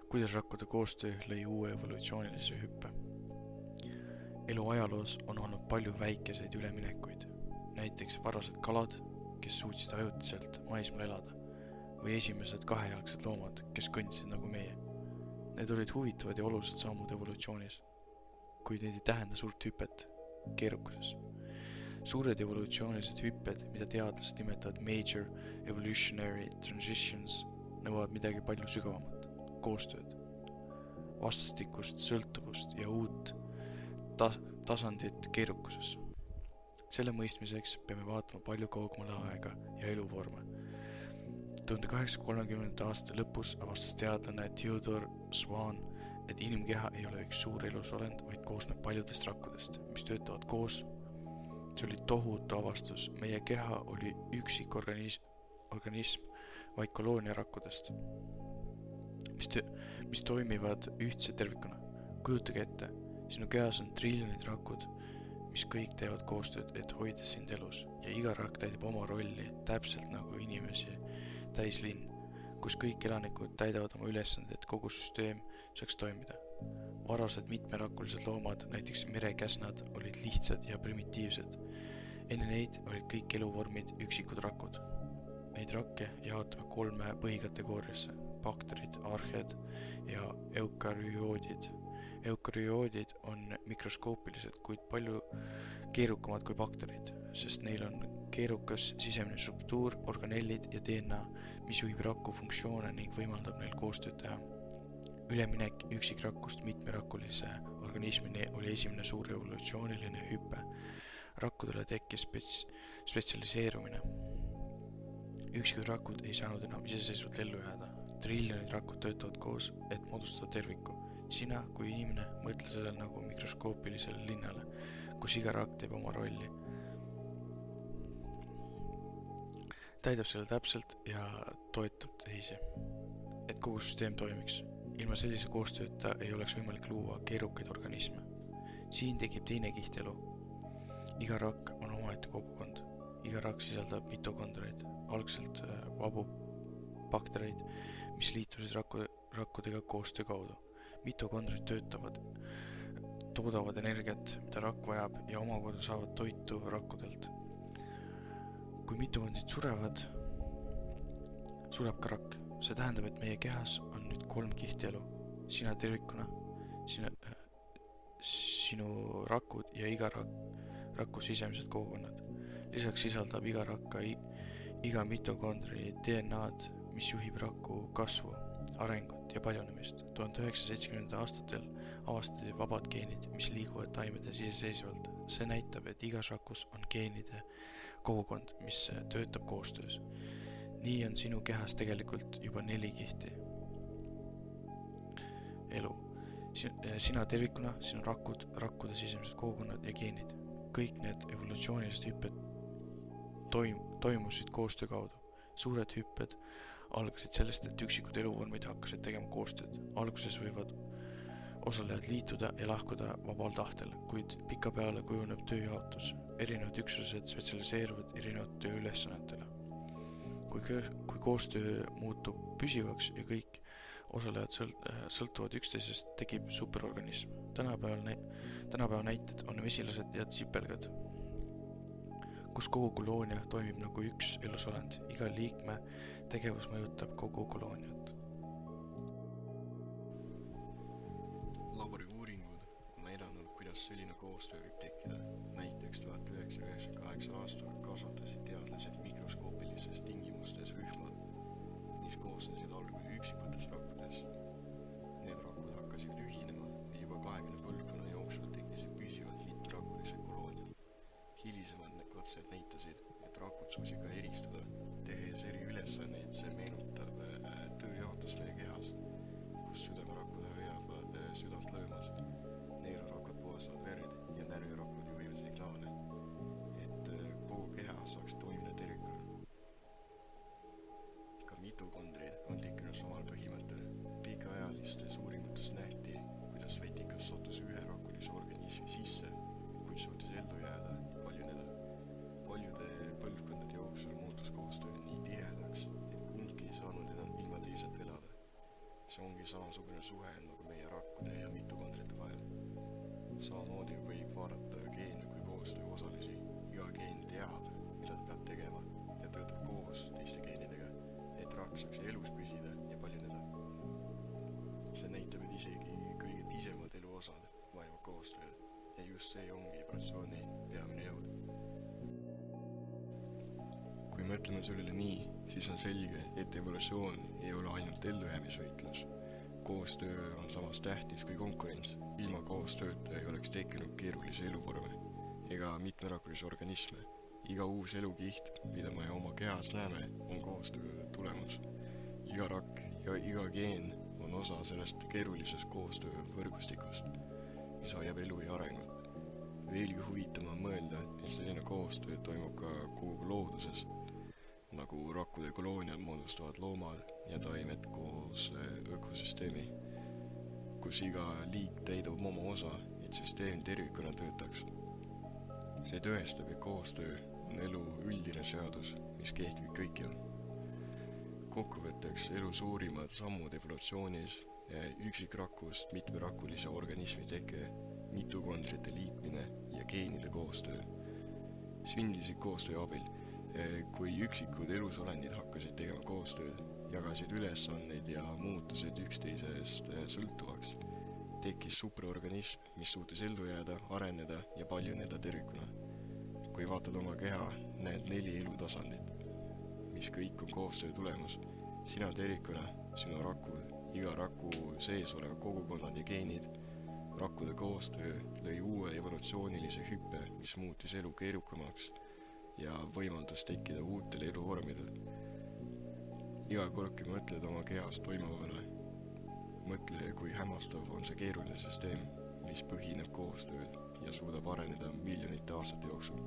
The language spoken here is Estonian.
kuidas rakkude koostöö lõi uue evolutsioonilise hüppe. Elu ajaloos on olnud palju väikeseid üleminekuid, näiteks varased kalad, kes suutsid ajutiselt maismaal elada, või esimesed kahejalgsed loomad, kes kõndsid nagu meie. Need olid huvitavad ja olulised sammud evolutsioonis, kuid need ei tähenda suurt hüpet keerukuses. Suured evolutsioonilised hüpped, mida teadlased nimetavad major evolutionary transitions, nõuavad midagi palju sügavamat, koostööd, vastastikust sõltuvust ja uut tasandit keerukuses. Selle mõistmiseks peame vaatama palju kaugemale aega ja eluvorme. 1830. aasta lõpus avastas teadlane Theodore Swan, et inimkeha ei ole üks suur elusolend, vaid koosneb paljudest rakkudest, mis töötavad koos. See oli tohutu avastus. Meie keha oli üksik organism, vaid koloonia rakkudest, mis toimivad ühtse tervikuna. Kujutage ette, sinu kehas on triljonid rakud, mis kõik teevad koostööd, et hoida sind elus, ja iga rakk täidab oma rolli, täpselt nagu inimesi täislinn, kus kõik elanikud täidavad oma ülesanded, et kogu süsteem saaks toimida. Varased mitmerakkulised loomad, näiteks merekäsnad, olid lihtsad ja primitiivsed. Enne neid olid kõik eluvormid üksikud rakud. Neid rakke jaotame 3 põhikategooriasse: bakterid, arhed ja eukaryoodid. Eukaryoodid on mikroskoopilised, kuid palju keerukamad kui bakterid, sest neil on keerukas sisemine struktuur, organellid ja DNA, mis juhib raku funktsioone ning võimaldab neil koostööd teha. Üleminek üksikrakust mitmerakkulise organismini oli esimene suur evolutsiooniline hüpe. Rakkudele tekkis spetsialiseerumine. Üksikud rakud ei saanud enam iseseisvalt ellu jääda. Triljonid rakud töötavad koos, et moodustada terviku. Sina kui inimene mõtle sellel nagu mikroskoopilisele linnale, kus iga rakk teeb oma rolli. Täidab selle täpselt ja toetab teisi, et kogu süsteem toimiks. Ilma sellise koostööta ei oleks võimalik luua keerukaid organisme. Siin tekib teine kihtelu. Iga rakk on omaette kogukond. Iga rakk sisaldab mitokondreid, algselt vabu baktereid, mis liitusid rakkudega koostöö kaudu. Mitokondrid toodavad energiat, mida rakk vajab, ja omakorda saavad toitu rakkudelt. Kui mitokondrid surevad, sureb ka rakk. See tähendab, et meie kehas on nüüd 3 kihtielu. Sina tervikuna, sinu rakud ja iga raku sisemised kogukonnad. Lisaks sisaldab iga rakka iga mitokondri DNA-d, mis juhib raku kasvu, arengut ja paljunemist. 1970. aastatel avastati vabad geenid, mis liiguvad taimedes iseseisvalt. See näitab, et igas rakus on geenide kogukond, mis töötab koostöös. Nii on sinu kehas tegelikult juba 4 kihti elu. Sina tervikuna, sinu rakud, rakkude sisemised kogukonnad ja geenid. Kõik need evolutsioonilised hüpped toimusid koostöö kaudu. Suured hüpped algasid sellest, et üksikud eluvormid hakkasid tegema koostööd. Alguses võivad osalejad liituda ja lahkuda vabal tahtel, kuid pika peale kujuneb tööjaotus. Erinevad üksused spetsialiseeruvad erinevate tööülesannetele. Kui koostöö muutub püsivaks ja kõik osalejad sõltuvad üksteisest, tekib superorganism. Tänapäeva näited on mesilased ja tsipelgad, kus kogu koloonia toimib nagu üks elusolend. Iga liikme tegevus mõjutab kogu kolooniat. Laboриuuringud on näidanud, kuidas selline koostöö võib tekkida. Näiteks 1998 aastal kasvatasid teadlased mikroskoopilistes tingimustes rühmad, mis koosnesid alguses üksikutest rakkudest. Need rakud hakkasid ühinema ja juba 20 põlvkonna jooksul tekkisid püsivad mitmerakkulised kolooniad. Hilisemad katsed näitasid, et rakud suutsid ka eristuda, tehes eri ülesanneid. See meenutab tööjaotust meie kehas, kus südamerakud hoiavad südant löömas, neerurakud puhastavad verd ja närvirakud juhivad signaale, et kogu keha saaks toimida tervikuna. Ka mitokondrid on tekkinud samal põhimõttel. see ongi samasugune suhe nagu meie rakkude ja mitokondriate vahel. Samamoodi võib vaadata geene kui koostöö osalisi. Iga geen teab, mida ta peab tegema ja töötab koos teiste geenidega, et rakk saaks elus püsida ja paljuneda. See näitab, et isegi kõige pisemad eluosad vajavad koostööd ja just see ongi evolutsiooni peamine jõud. Kui mõtleme sellele nii, siis on selge, et evolutsioon ei ole ainult ellujäämisvõitlus. Koostöö on samas tähtis kui konkurents. Ilma koostööta ei oleks tekkinud keerulisi eluvorme ega mitmerakulisi organisme. Iga uus elukiht, mida me oma kehas näeme, on koostöö tulemus. Iga rakk ja iga geen on osa sellest keerulisest koostöövõrgustikust, mis hoiab elu ja arengut. Veelgi huvitavam on mõelda, et selline koostöö toimub ka kogu looduses, nagu rakkude koloonial moodustavad loomad ja taimed koos ökosüsteemi, kus iga liik täidab oma osa, et süsteem tervikuna töötaks. See tõestab, et koostöö on elu üldine seadus, mis kehtib kõikjal. Kokkuvõtteks elu suurimad sammud evolutsioonis, üksikrakust mitmerakulise organismi teke, mitokondrite liitmine ja geenide koostöö. Sündisid koostöö abil, kui üksikud elusolendid hakkasid tegema koostööd, jagasid ülesanneid ja muutusid üksteisest sõltuvaks. Tekkis superorganism, mis suutis ellu jääda, areneda ja paljuneda tervikuna. Kui vaatad oma keha, näed 4 elutasandit, mis kõik on koostöö tulemus. Sina tervikuna, sinu rakud, iga raku sees olevad kogukonnad ja geenid. Rakkude koostöö lõi uue evolutsioonilise hüppe, mis muutis elu keerukamaks ja võimaldus tekkida uutel eluvormidel. Iga kord, kui mõtled oma kehas toimuvale, mõtle, kui hämmastav on see keeruline süsteem, mis põhineb koostööl ja suudab areneda miljonite aastate jooksul.